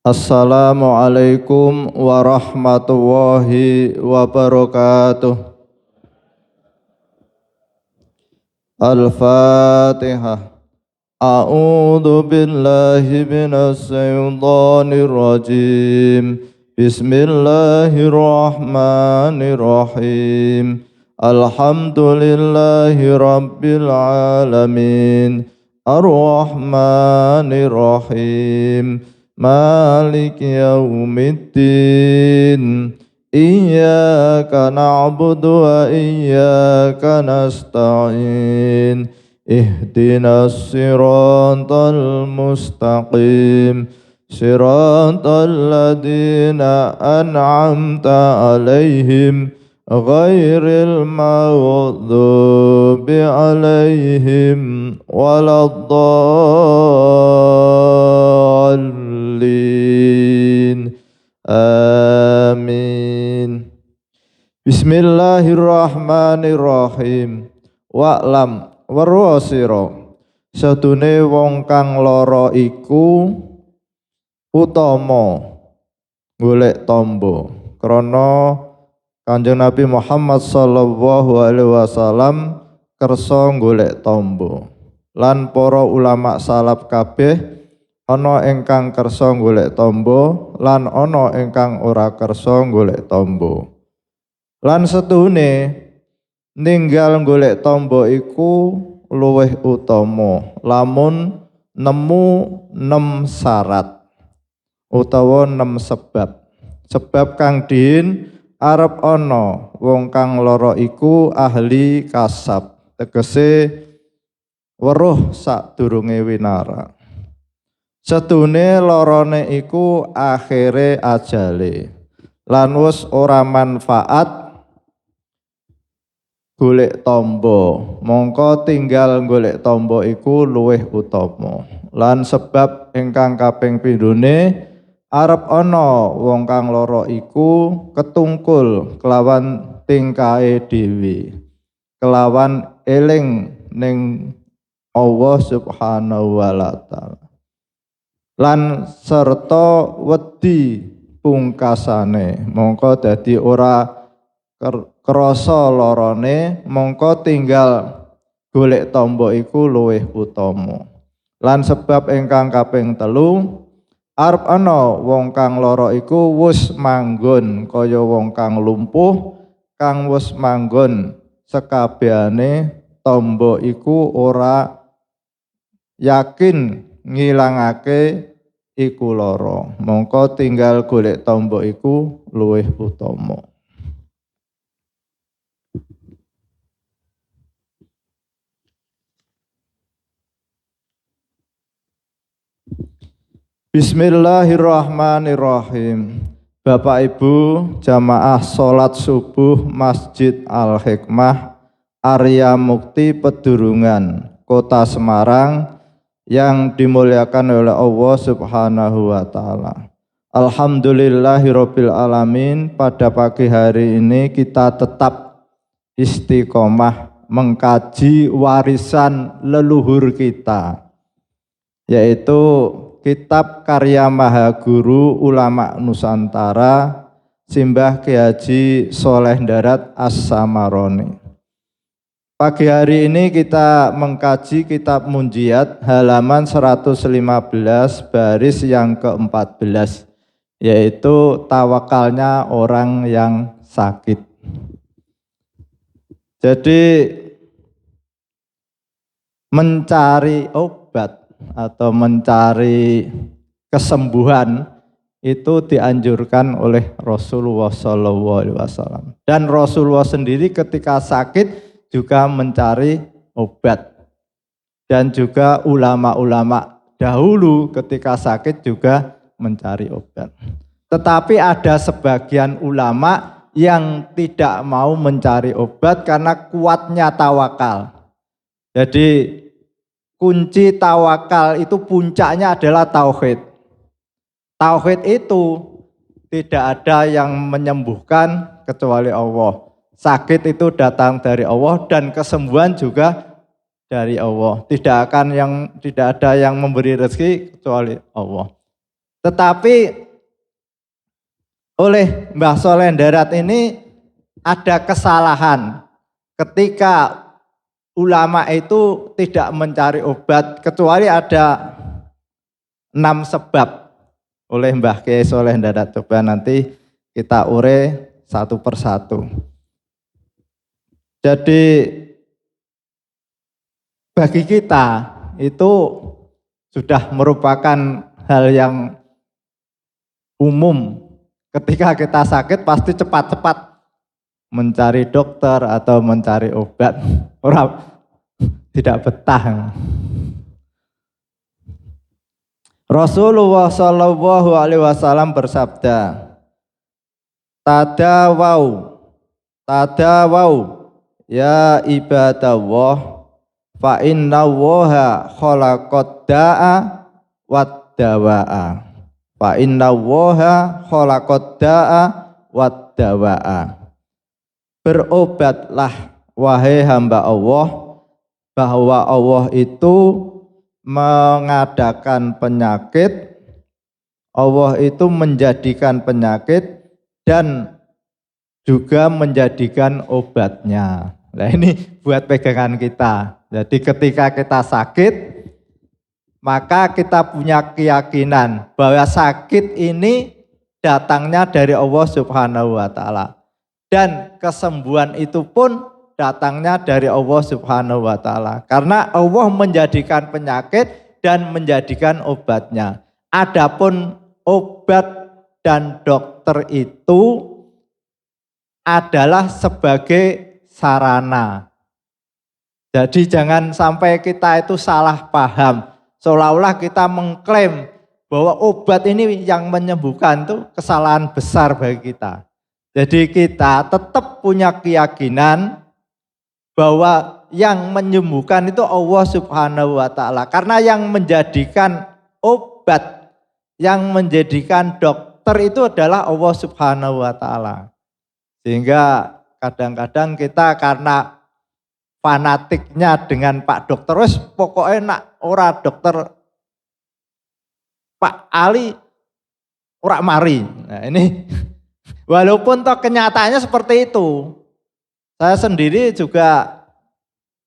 Assalamualaikum warahmatullahi wabarakatuh. Al-Fatihah. A'udzu billahi minas syaitonir rajim. Bismillahirrahmanirrahim. Alhamdulillahi rabbil alamin. Ar-Rahmanir-Rahim. Malik yaumiddin. Iyyaka na'budu wa iyyaka nasta'in. Ihdinas siratal mustaqim. Siratal ladzina an'amta 'alaihim ghairil maghdubi 'alaihim waladdallin. Amin. Bismillahirrahmanirrahim. Wa'lam weruh sira sedune wong kang lara iku utama golek tamba krana Kanjeng Nabi Muhammad sallallahu alaihi wasallam kersa golek tamba lan para ulama salaf kabeh ana ingkang kersa golek tamba lan ana ingkang ora kersa golek tamba. Lan setuhune ninggal golek tamba iku luwih utama lamun nemu 6 syarat utawa 6 sebab. Sebab kang din arep ana wong kang lara iku ahli kasab, tegese weruh sadurunge winara. Sedune larane iku akhire ajale lan wis ora manfaat golek tamba, mongko tinggal golek tamba iku luwih utama. Lan sebab ingkang kaping pindhone arep ana wong kang lara iku ketungkul kelawan tingkahe dhewe, kelawan eling ning Allah Subhanahu wa taala. Lan serta wedi pungkasane, mongko dadi ora krasa larane, mongko tinggal golek tamba iku luwih utama. Lan sebab ingkang kaping 3 arep ana wong kang lara iku wis manggon kaya wong kang lumpuh, kang wis manggon sekabehane tamba iku ora yakin ngilangake iku lara, mongko tinggal golek tamba iku luwih utama. Bismillahirrahmanirrahim. Bapak Ibu jamaah salat subuh Masjid Al-Hikmah Arya Mukti Pedurungan Kota Semarang yang dimuliakan oleh Allah Subhanahu wa taala. Alhamdulillahirabbil alamin. Pada pagi hari ini kita tetap istiqomah mengkaji warisan leluhur kita, yaitu kitab karya Mahaguru Ulama Nusantara Simbah Ki Haji Sholeh Darat As-Samaroni. Pagi hari ini kita mengkaji kitab Munjiat halaman 115 baris yang ke-14, yaitu tawakalnya orang yang sakit. Jadi mencari obat atau mencari kesembuhan itu dianjurkan oleh Rasulullah SAW. Dan Rasulullah sendiri ketika sakit juga mencari obat. Dan juga ulama-ulama dahulu ketika sakit juga mencari obat. Tetapi ada sebagian ulama yang tidak mau mencari obat karena kuatnya tawakal. Jadi kunci tawakal itu puncaknya adalah tauhid. Tauhid itu tidak ada yang menyembuhkan kecuali Allah. Sakit itu datang dari Allah dan kesembuhan juga dari Allah. Tidak ada yang memberi rezeki kecuali Allah. Tetapi oleh Mbah Soleh Darat ini ada kesalahan ketika ulama itu tidak mencari obat kecuali ada 6 sebab oleh Mbah Kiai Soleh Darat. Coba nanti kita ure satu persatu. Jadi bagi kita itu sudah merupakan hal yang umum. Ketika kita sakit pasti cepat-cepat mencari dokter atau mencari obat. Orang tidak betah. Rasulullah Shallallahu Alaihi Wasallam bersabda, tadawau ya ibadallah fa inna waha khalaqad da'a wad dawa'a fa inna waha khalaqad da'a wad dawa'a. Berobatlah wahai hamba Allah bahwa Allah itu mengadakan penyakit, Allah itu menjadikan penyakit dan juga menjadikan obatnya. Nah ini buat pegangan kita. Jadi ketika kita sakit, maka kita punya keyakinan bahwa sakit ini datangnya dari Allah Subhanahu wa Ta'ala. Dan kesembuhan itu pun datangnya dari Allah Subhanahu wa Ta'ala. Karena Allah menjadikan penyakit dan menjadikan obatnya. Adapun obat dan dokter itu adalah sebagai sarana. Jadi jangan sampai kita itu salah paham. Seolah-olah kita mengklaim bahwa obat ini yang menyembuhkan, itu kesalahan besar bagi kita. Jadi kita tetap punya keyakinan bahwa yang menyembuhkan itu Allah Subhanahu wa Ta'ala. Karena yang menjadikan obat, yang menjadikan dokter itu adalah Allah Subhanahu wa Ta'ala. Sehingga kadang-kadang kita karena fanatiknya dengan Pak Dokter, wes pokoknya nak ora dokter Pak Ali ora mari. Nah ini walaupun toh kenyataannya seperti itu. Saya sendiri juga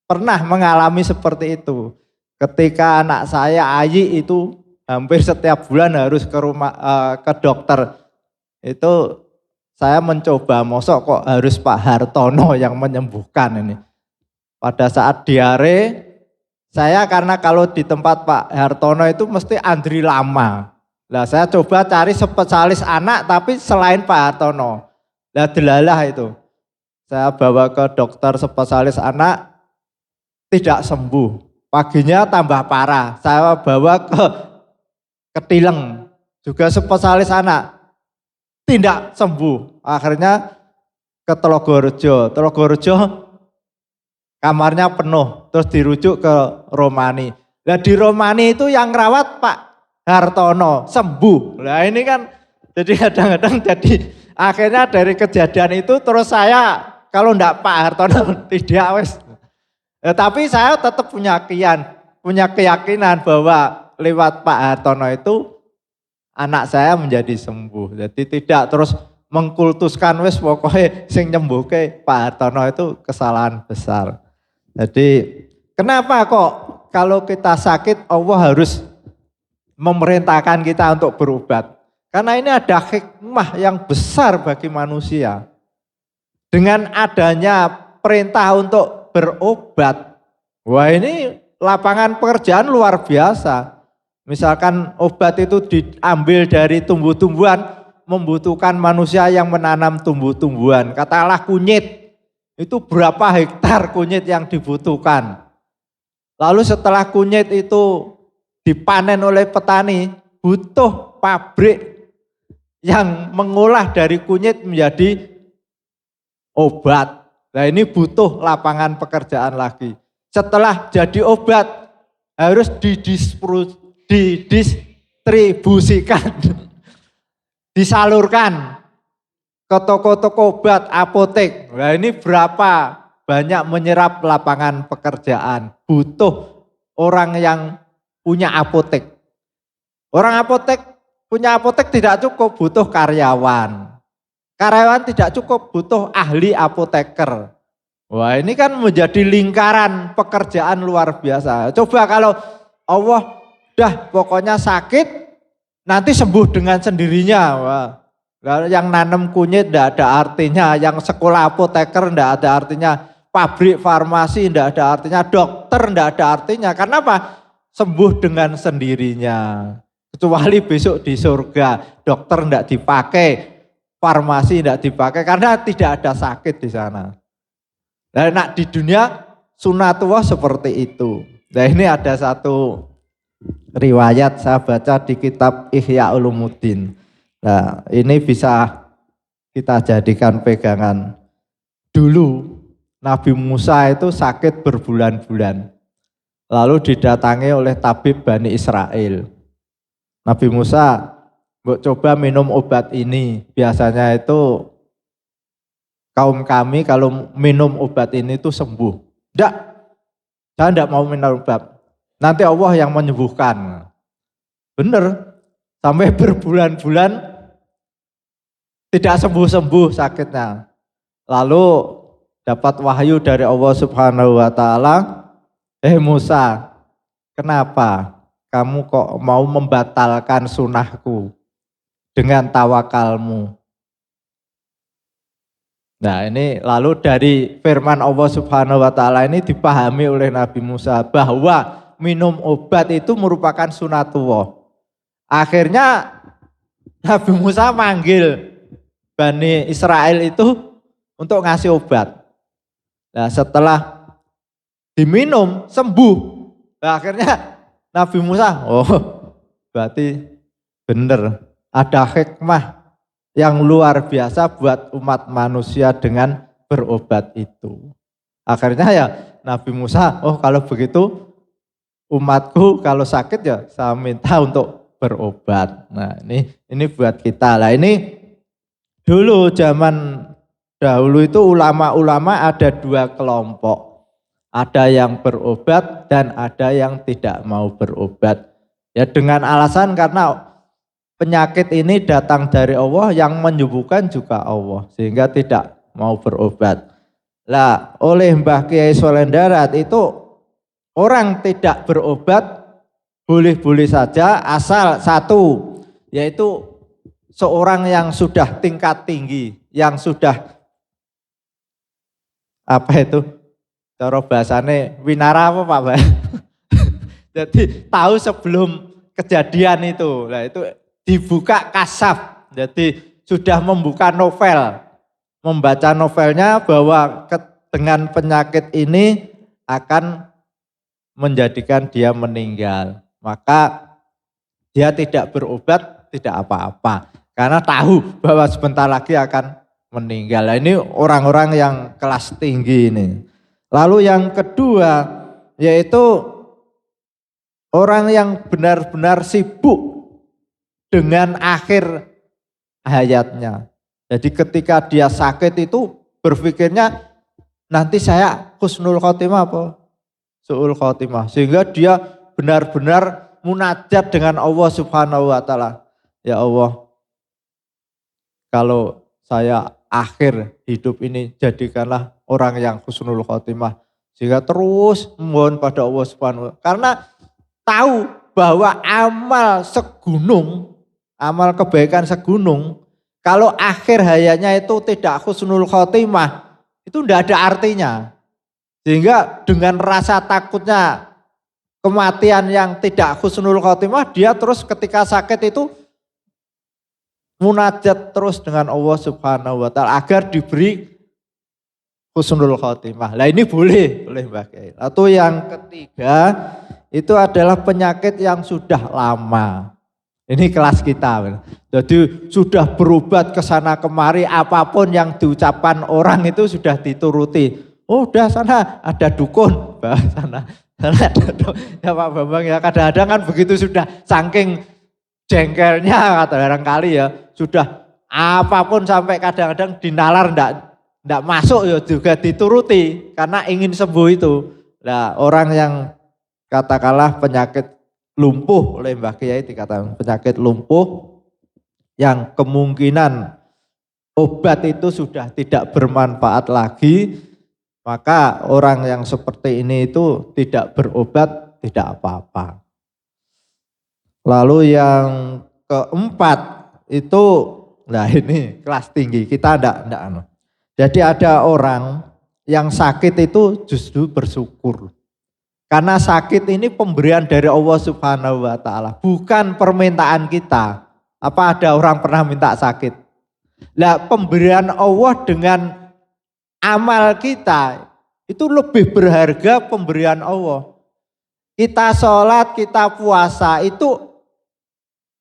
pernah mengalami seperti itu. Ketika anak saya Ayi itu hampir setiap bulan harus ke rumah ke dokter. Itu saya mencoba, mosok kok harus Pak Hartono yang menyembuhkan ini. Pada saat diare, saya karena kalau di tempat Pak Hartono itu mesti antri lama. Lah saya coba cari spesialis anak tapi selain Pak Hartono. Lah delalah itu. Saya bawa ke dokter spesialis anak, tidak sembuh. Paginya tambah parah. Saya bawa ke Ketileng, juga spesialis anak, tidak sembuh. Akhirnya ke Telogorejo. Telogorejo kamarnya penuh, terus dirujuk ke Romani. Nah di Romani itu yang rawat Pak Hartono, sembuh. Nah ini kan jadi kadang-kadang jadi akhirnya dari kejadian itu terus saya kalau enggak Pak Hartono tidak wes. Tapi saya tetap punya keyakinan bahwa lewat Pak Hartono itu anak saya menjadi sembuh. Jadi tidak terus mengkultuskan wes pokoknya sing nyembuhke Pak Hartono itu kesalahan besar. Jadi kenapa kok kalau kita sakit Allah harus memerintahkan kita untuk berobat? Karena ini ada hikmah yang besar bagi manusia. Dengan adanya perintah untuk berobat, wah ini lapangan pekerjaan luar biasa. Misalkan obat itu diambil dari tumbuh-tumbuhan, membutuhkan manusia yang menanam tumbuh-tumbuhan. Katakanlah kunyit, itu berapa hektar kunyit yang dibutuhkan. Lalu setelah kunyit itu dipanen oleh petani, butuh pabrik yang mengolah dari kunyit menjadi obat. Nah ini butuh lapangan pekerjaan lagi. Setelah jadi obat harus didistribusikan, disalurkan ke toko-toko obat, apotek. Nah ini berapa banyak menyerap lapangan pekerjaan. Butuh orang yang punya apotek. Orang apotek punya apotek tidak cukup, butuh karyawan. Karyawan tidak cukup, butuh ahli apoteker. Wah, ini kan menjadi lingkaran pekerjaan luar biasa. Coba kalau Allah dah pokoknya sakit, nanti sembuh dengan sendirinya. Wah, yang nanam kunyit tidak ada artinya, yang sekolah apoteker tidak ada artinya, pabrik farmasi tidak ada artinya, dokter tidak ada artinya. Karena apa? Sembuh dengan sendirinya. Kecuali besok di surga, dokter tidak dipakai, farmasi tidak dipakai karena tidak ada sakit di sana. Nah, di dunia sunatullah seperti itu. Nah, ini ada satu riwayat saya baca di kitab Ihya Ulumuddin. Nah, ini bisa kita jadikan pegangan. Dulu Nabi Musa itu sakit berbulan-bulan. Lalu didatangi oleh tabib Bani Israel. Nabi Musa, mbok coba minum obat ini. Biasanya itu kaum kami kalau minum obat ini itu sembuh. Enggak, saya enggak mau minum obat. Nanti Allah yang menyembuhkan. Benar, sampai berbulan-bulan tidak sembuh-sembuh sakitnya. Lalu dapat wahyu dari Allah Subhanahu wa taala, Musa, kenapa kamu kok mau membatalkan sunahku dengan tawakalmu? Nah, ini lalu dari firman Allah Subhanahu wa taala ini dipahami oleh Nabi Musa bahwa minum obat itu merupakan sunatullah. Akhirnya Nabi Musa manggil Bani Israel itu untuk ngasih obat. Nah, setelah diminum sembuh. Nah, akhirnya Nabi Musa, berarti benar ada hikmah yang luar biasa buat umat manusia dengan berobat itu. Akhirnya ya Nabi Musa, kalau begitu umatku kalau sakit ya saya minta untuk berobat. Nah, ini buat kita. Lah ini dulu zaman dahulu itu ulama-ulama ada dua kelompok. Ada yang berobat dan ada yang tidak mau berobat. Ya dengan alasan karena penyakit ini datang dari Allah, yang menyembuhkan juga Allah, sehingga tidak mau berobat. Lah oleh Mbah Kiai Soleh Darat itu orang tidak berobat boleh-boleh saja asal satu, yaitu seorang yang sudah tingkat tinggi, yang sudah cara bahasane winara apa Pak Mbak? Jadi tahu sebelum kejadian itu. Nah, itu dibuka kasaf. Jadi sudah membuka novel. Membaca novelnya bahwa dengan penyakit ini akan menjadikan dia meninggal. Maka dia tidak berobat, tidak apa-apa. Karena tahu bahwa sebentar lagi akan meninggal. Nah, ini orang-orang yang kelas tinggi ini. Lalu yang kedua yaitu orang yang benar-benar sibuk dengan akhir hayatnya. Jadi ketika dia sakit itu berpikirnya nanti saya husnul khotimah apa? Su'ul khotimah. Sehingga dia benar-benar munajat dengan Allah Subhanahu wa taala. Ya Allah, kalau saya akhir hidup ini jadikanlah orang yang husnul khotimah, sehingga terus memohon pada Allah Subhanahu wa taala. Karena tahu bahwa amal segunung, amal kebaikan segunung, kalau akhir hayatnya itu tidak husnul khotimah, itu tidak ada artinya. Sehingga dengan rasa takutnya kematian yang tidak husnul khotimah, dia terus ketika sakit itu munajat terus dengan Allah Subhanahu wa taala agar diberi husnul khotimah. Nah ini boleh Mbak Kiai. Atau yang ketiga itu adalah penyakit yang sudah lama. Ini kelas kita. Jadi sudah berobat ke sana kemari, apapun yang diucapkan orang itu sudah dituruti. Oh, udah sana ada dukun, sana ada dukun. Ya Pak Bambang ya, kadang-kadang kan begitu sudah saking jengkelnya kata barangkali ya, sudah apapun sampai kadang-kadang dinalar ndak masuk ya juga dituruti karena ingin sembuh itu. Nah, orang yang katakanlah penyakit lumpuh oleh Mbah Kiai dikatakan penyakit lumpuh yang kemungkinan obat itu sudah tidak bermanfaat lagi, maka orang yang seperti ini itu tidak berobat, tidak apa-apa. Lalu yang keempat itu, nah ini kelas tinggi, kita enggak. Jadi ada orang yang sakit itu justru bersyukur. Karena sakit ini pemberian dari Allah Subhanahu wa taala, bukan permintaan kita. Apa ada orang pernah minta sakit? Nah, pemberian Allah dengan amal kita itu lebih berharga pemberian Allah. Kita sholat, kita puasa, itu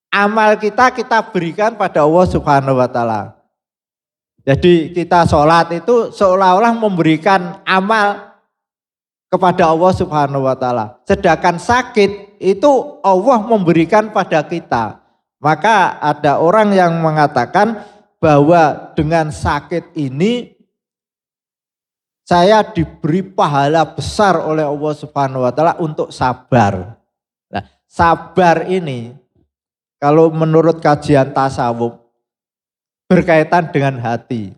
amal kita berikan pada Allah Subhanahu wa taala. Jadi kita sholat itu seolah-olah memberikan amal kepada Allah Subhanahu wa taala. Sedangkan sakit itu Allah memberikan pada kita. Maka ada orang yang mengatakan bahwa dengan sakit ini saya diberi pahala besar oleh Allah Subhanahu wa taala untuk sabar. Nah, sabar ini kalau menurut kajian tasawuf berkaitan dengan hati.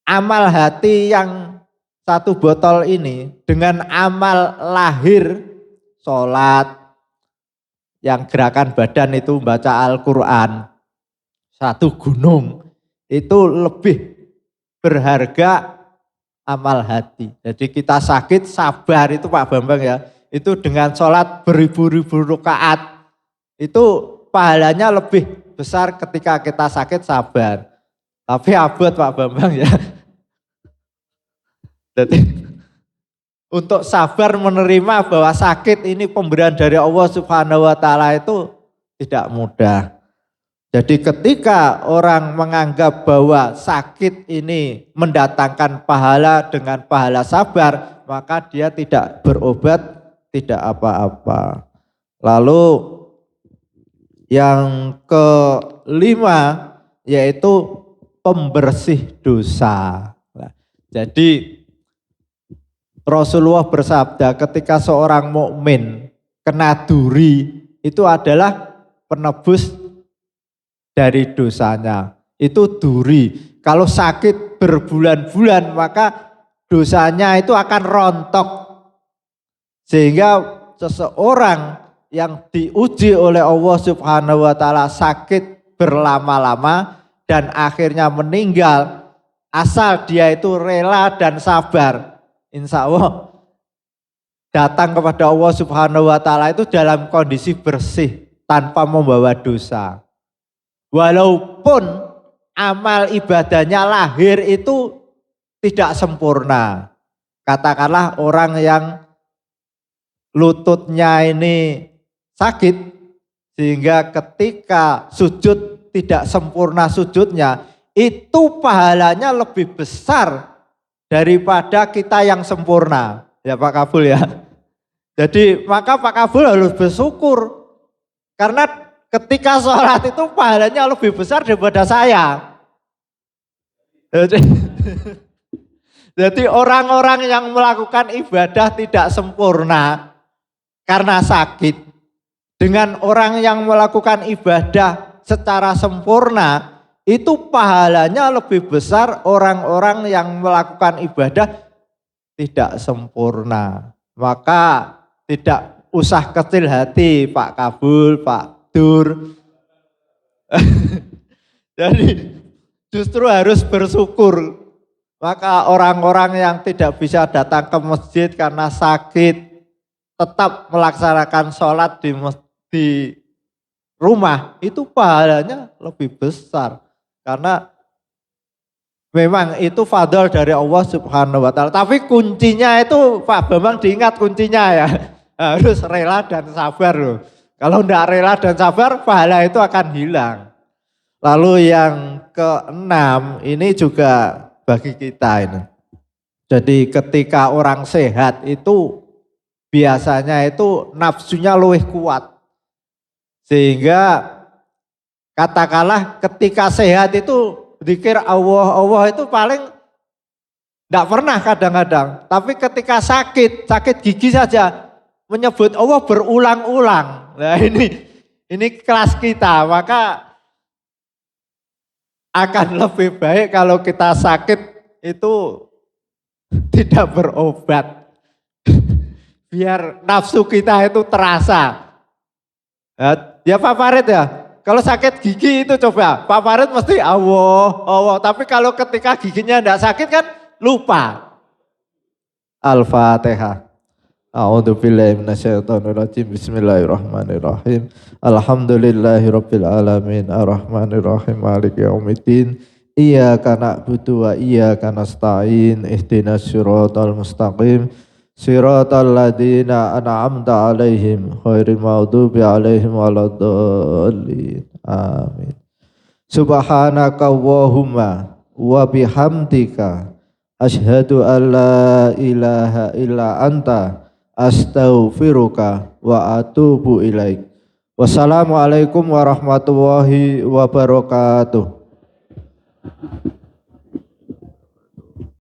Amal hati yang 1 botol ini dengan amal lahir sholat, yang gerakan badan itu baca Al-Quran, 1 gunung, itu lebih berharga amal hati. Jadi kita sakit sabar itu Pak Bambang ya, itu dengan sholat beribu-ribu rakaat, itu pahalanya lebih besar ketika kita sakit sabar. Tapi abot Pak Bambang ya. Jadi untuk sabar menerima bahwa sakit ini pemberian dari Allah Subhanahu wa taala itu tidak mudah. Jadi ketika orang menganggap bahwa sakit ini mendatangkan pahala dengan pahala sabar, maka dia tidak berobat, tidak apa-apa. Lalu yang kelima yaitu pembersih dosa. Nah, jadi Rasulullah bersabda ketika seorang mukmin kena duri itu adalah penebus dari dosanya. Itu duri. Kalau sakit berbulan-bulan maka dosanya itu akan rontok. Sehingga seseorang yang diuji oleh Allah Subhanahu wa taala sakit berlama-lama dan akhirnya meninggal, asal dia itu rela dan sabar, insya Allah datang kepada Allah Subhanahu wa taala itu dalam kondisi bersih tanpa membawa dosa. Walaupun amal ibadahnya lahir itu tidak sempurna. Katakanlah orang yang lututnya ini sakit sehingga ketika sujud tidak sempurna sujudnya, itu pahalanya lebih besar daripada kita yang sempurna. Ya Pak Kabul ya. Jadi maka Pak Kabul harus bersyukur. Karena ketika sholat itu pahalanya lebih besar daripada saya. Jadi orang-orang yang melakukan ibadah tidak sempurna karena sakit, dengan orang yang melakukan ibadah secara sempurna, itu pahalanya lebih besar orang-orang yang melakukan ibadah tidak sempurna. Maka tidak usah kecil hati Pak Kabul, Pak Dur. Jadi justru harus bersyukur. Maka orang-orang yang tidak bisa datang ke masjid karena sakit, tetap melaksanakan sholat di rumah, itu pahalanya lebih besar. Karena memang itu fadl dari Allah Subhanahu wa taala. Tapi kuncinya itu Pak Bambang diingat kuncinya ya. Harus rela dan sabar loh. Kalau tidak rela dan sabar, pahala itu akan hilang. Lalu yang keenam, ini juga bagi kita ini. Jadi ketika orang sehat itu biasanya itu nafsunya lebih kuat. Sehingga katakanlah ketika sehat itu zikir Allah itu paling tidak pernah kadang-kadang. Tapi ketika sakit gigi saja menyebut Allah berulang-ulang. Nah ini kelas kita, maka akan lebih baik kalau kita sakit itu tidak berobat. Biar nafsu kita itu terasa. Ya Pak Farid ya, kalau sakit gigi itu coba, Pak Farid mesti Allah. Tapi kalau ketika giginya enggak sakit kan lupa. Al-Fatihah. A'udzu billahi minasyaitonir rajim. Bismillahirrahmanirrahim. Alhamdulillahirabbil alamin. Arrahmanir rahim. Maliki yaumiddin. Iyyaka na'budu wa iyyaka nasta'in. Ihdinas siratal mustaqim. Siratal ladzina an'amta 'alaihim ghairil maghdubi 'alaihim waladdallin. Amin. Subhanaka Allahumma wa bihamdika asyhadu an la ilaha illa anta astaghfiruka wa atubu ilaik. Wassalamualaikum warahmatullahi wabarakatuh.